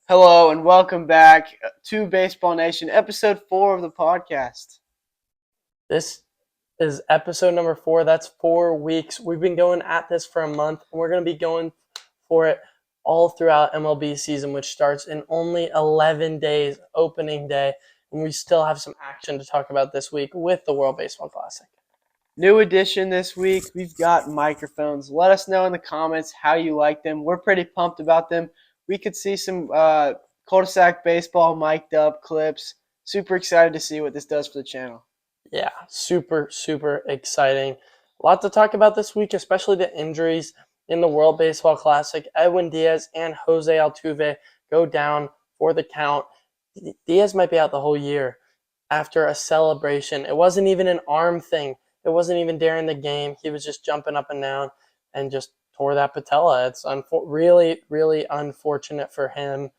Hello and welcome back to Baseball Nation, episode 4 of the podcast. This is episode number 4. That's 4 weeks. We've been going at this for a month, and we're going to be going for it all throughout MLB season, which starts in only 11 days, opening day. And we still have some action to talk about this week with the World Baseball Classic. New edition this week, we've got microphones. Let us know in the comments how you like them. We're pretty pumped about them. We could see some cul-de-sac baseball mic'd up clips. Super excited to see what this does for the channel. Yeah, super, super exciting. A lot to talk about this week, especially the injuries in the World Baseball Classic. Edwin Diaz and Jose Altuve go down for the count. Diaz might be out the whole year after a celebration. It wasn't even an arm thing. It wasn't even during the game. He was just jumping up and down and just tore that patella. It's really, really unfortunate for him.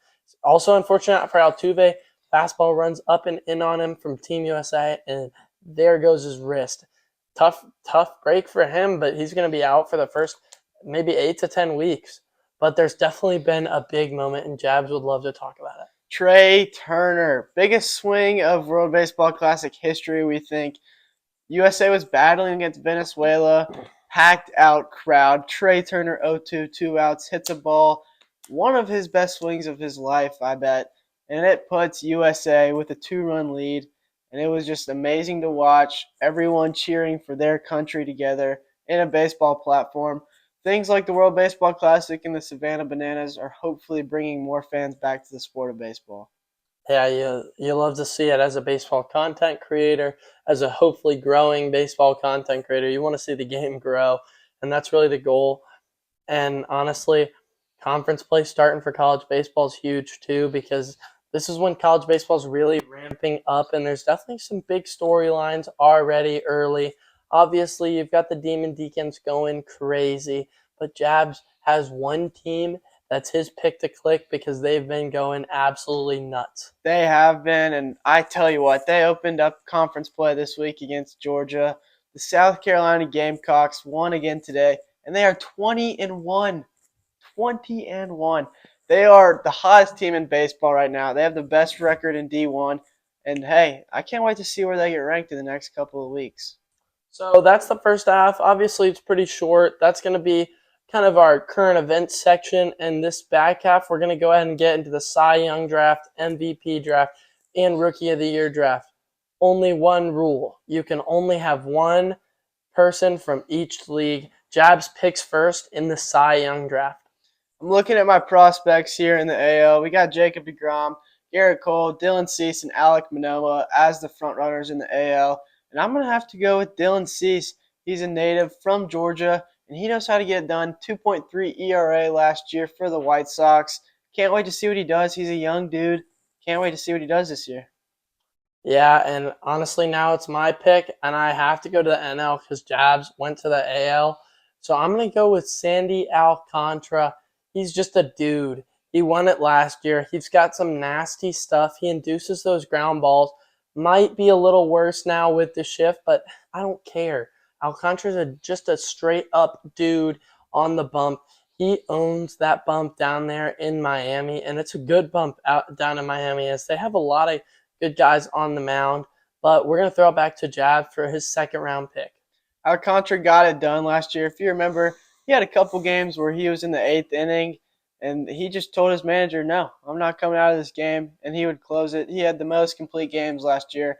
Also unfortunate for Altuve. Fastball runs up and in on him from Team USA, and there goes his wrist. Tough break for him, but he's going to be out for the first maybe 8 to 10 weeks. But there's definitely been a big moment, and Jabs would love to talk about it. Trey Turner, biggest swing of World Baseball Classic history, we think. USA was battling against Venezuela, packed out crowd. Trey Turner 0-2, 2 outs, hits a ball, one of his best swings of his life, I bet. And it puts USA with a 2-run lead. And it was just amazing to watch everyone cheering for their country together in a baseball platform. Things like the World Baseball Classic and the Savannah Bananas are hopefully bringing more fans back to the sport of baseball. Yeah, you love to see it as a baseball content creator, as a hopefully growing baseball content creator. You want to see the game grow, and that's really the goal. And honestly, conference play starting for college baseball is huge too, because this is when college baseball is really ramping up, and there's definitely some big storylines already early. Obviously, you've got the Demon Deacons going crazy, but Jabs has one team that's his pick to click because they've been going absolutely nuts. They have been, and I tell you what, they opened up conference play this week against Georgia. The South Carolina Gamecocks won again today, and they are 20-1. 20-1. They are the hottest team in baseball right now. They have the best record in D1, and hey, I can't wait to see where they get ranked in the next couple of weeks. So that's the first half. Obviously, it's pretty short. That's going to be kind of our current events section. And this back half, we're going to go ahead and get into the Cy Young draft, MVP draft, and Rookie of the Year draft. Only one rule. You can only have one person from each league. Jabs picks first in the Cy Young draft. I'm looking at my prospects here in the AL. We got Jacob deGrom, Garrett Cole, Dylan Cease, and Alek Manoah as the front runners in the AL. And I'm going to have to go with Dylan Cease. He's a native from Georgia, and he knows how to get it done. 2.3 ERA last year for the White Sox. Can't wait to see what he does. He's a young dude. Can't wait to see what he does this year. Yeah, and honestly, now it's my pick, and I have to go to the NL because Jabs went to the AL. So I'm going to go with Sandy Alcantara. He's just a dude. He won it last year. He's got some nasty stuff. He induces those ground balls. Might be a little worse now with the shift, but I don't care. Alcantara's just a straight up dude on the bump. He owns that bump down there in Miami, and it's a good bump out down in Miami as they have a lot of good guys on the mound. But we're going to throw it back to Jab for his second round pick. Alcantara got it done last year. If you remember, he had a couple games where he was in the 8th inning, and he just told his manager, no, I'm not coming out of this game, and he would close it. He had the most complete games last year.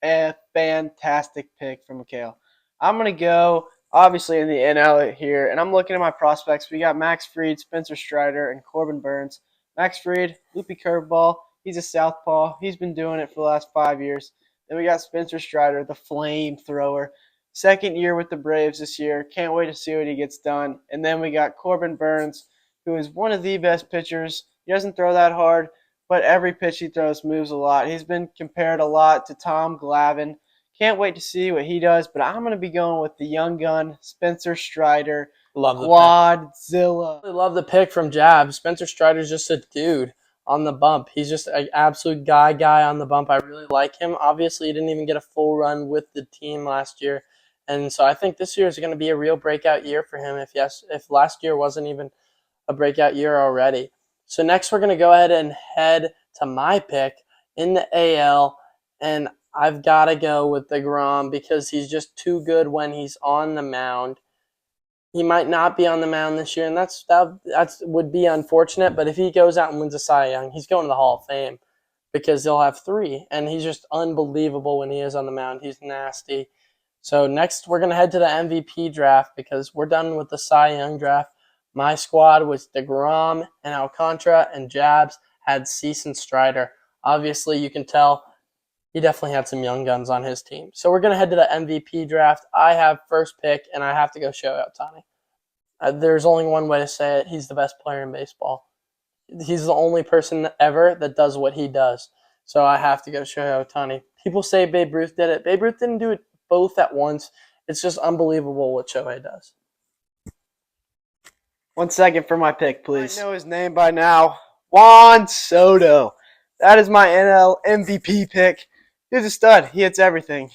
A fantastic pick from Mikhail. I'm going to go, obviously, in the NL here, and I'm looking at my prospects. We got Max Fried, Spencer Strider, and Corbin Burns. Max Fried, loopy curveball. He's a southpaw. He's been doing it for the last 5 years. Then we got Spencer Strider, the flamethrower. Second year with the Braves this year. Can't wait to see what he gets done. And then we got Corbin Burns, who is one of the best pitchers. He doesn't throw that hard, but every pitch he throws moves a lot. He's been compared a lot to Tom Glavine. Can't wait to see what he does, but I'm going to be going with the young gun, Spencer Strider, Love the Quadzilla. pick. Love the pick from Jab. Spencer Strider's just a dude on the bump. He's just an absolute guy on the bump. I really like him. Obviously, he didn't even get a full run with the team last year. And so I think this year is going to be a real breakout year for him if last year wasn't even a breakout year already. So next we're going to go ahead and head to my pick in the AL, and I've got to go with DeGrom because he's just too good when he's on the mound. He might not be on the mound this year, and that would be unfortunate. But if he goes out and wins a Cy Young, he's going to the Hall of Fame because he'll have 3, and he's just unbelievable when he is on the mound. He's nasty. So next, we're going to head to the MVP draft because we're done with the Cy Young draft. My squad was DeGrom and Alcantara, and Jabs had Cease and Strider. Obviously, you can tell he definitely had some young guns on his team. So we're going to head to the MVP draft. I have first pick, and I have to go Shohei Ohtani. There's only one way to say it. He's the best player in baseball. He's the only person ever that does what he does. So I have to go Shohei Ohtani. People say Babe Ruth did it. Babe Ruth didn't do it both at once. It's just unbelievable what Shohei does. 1 second for my pick, please. I know his name by now. Juan Soto. That is my NL MVP pick. He's a stud. He hits everything.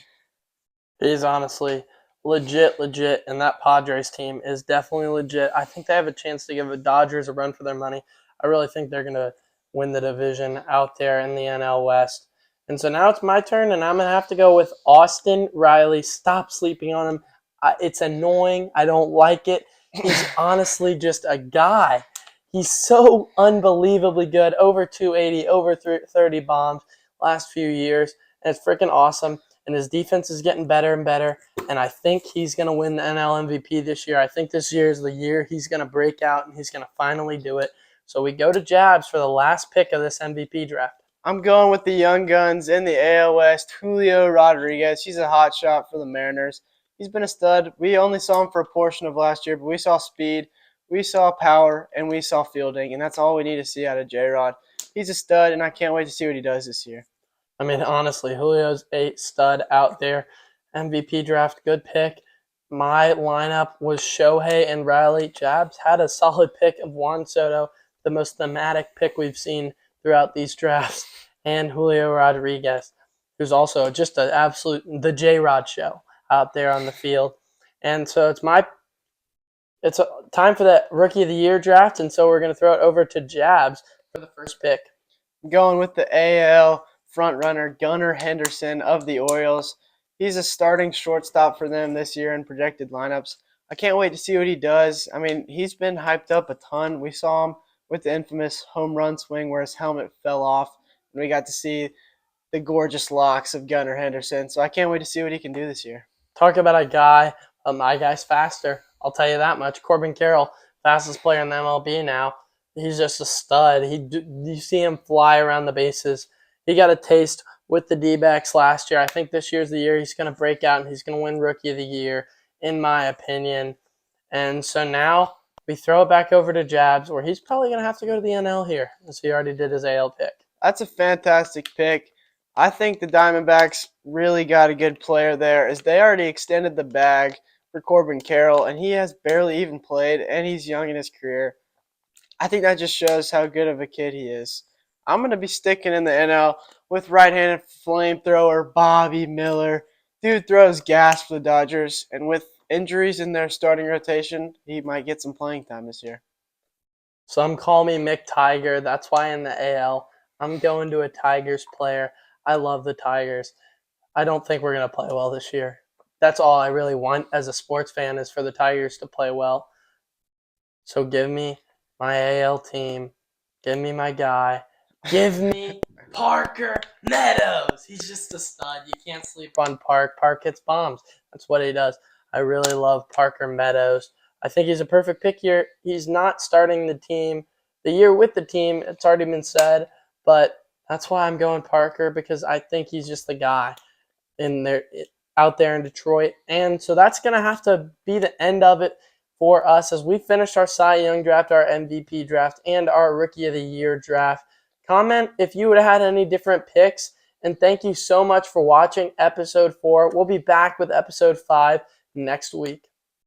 He's honestly legit, and that Padres team is definitely legit. I think they have a chance to give the Dodgers a run for their money. I really think they're going to win the division out there in the NL West. And so now it's my turn, and I'm going to have to go with Austin Riley. Stop sleeping on him. It's annoying. I don't like it. He's honestly just a guy. He's so unbelievably good. Over 280, over 30 bombs last few years. And it's freaking awesome. And his defense is getting better and better. And I think he's going to win the NL MVP this year. I think this year is the year he's going to break out and he's going to finally do it. So we go to Jabs for the last pick of this MVP draft. I'm going with the young guns in the AL West, Julio Rodriguez. He's a hot shot for the Mariners. He's been a stud. We only saw him for a portion of last year, but we saw speed, we saw power, and we saw fielding, and that's all we need to see out of J-Rod. He's a stud, and I can't wait to see what he does this year. I mean, honestly, Julio's a stud out there. MVP draft, good pick. My lineup was Shohei and Riley. Jabs had a solid pick of Juan Soto, the most thematic pick we've seen throughout these drafts, and Julio Rodriguez, who's also just the J-Rod show out there on the field. And so it's time for that Rookie of the Year draft, and so we're going to throw it over to Jabs for the first pick. I'm going with the AL frontrunner Gunnar Henderson of the Orioles. He's a starting shortstop for them this year in projected lineups. I can't wait to see what he does. I mean, he's been hyped up a ton. We saw him with the infamous home run swing where his helmet fell off, and we got to see the gorgeous locks of Gunnar Henderson. So I can't wait to see what he can do this year. Talk about a guy, my guy's faster. I'll tell you that much. Corbin Carroll, fastest player in the MLB now. He's just a stud. You see him fly around the bases. He got a taste with the D-backs last year. I think this year's the year he's going to break out and he's going to win Rookie of the Year, in my opinion. And so now we throw it back over to Jabs, where he's probably going to have to go to the NL here, as he already did his AL pick. That's a fantastic pick. I think the Diamondbacks really got a good player there, as they already extended the bag for Corbin Carroll, and he has barely even played, and he's young in his career. I think that just shows how good of a kid he is. I'm going to be sticking in the NL with right-handed flamethrower Bobby Miller. Dude throws gas for the Dodgers, and with injuries in their starting rotation, he might get some playing time this year. Some call me Mick Tiger. That's why in the AL, I'm going to a Tigers player. I love the Tigers. I don't think we're going to play well this year. That's all I really want as a sports fan, is for the Tigers to play well. So give me my AL team. Give me my guy. Give me Parker Meadows. He's just a stud. You can't sleep on Park. Park hits bombs. That's what he does. I really love Parker Meadows. I think he's a perfect pick here. He's not starting the year with the team. It's already been said, but that's why I'm going Parker, because I think he's just the guy out there in Detroit. And so that's going to have to be the end of it for us as we finish our Cy Young draft, our MVP draft, and our Rookie of the Year draft. Comment if you would have had any different picks. And thank you so much for watching episode 4. We'll be back with episode 5 next week.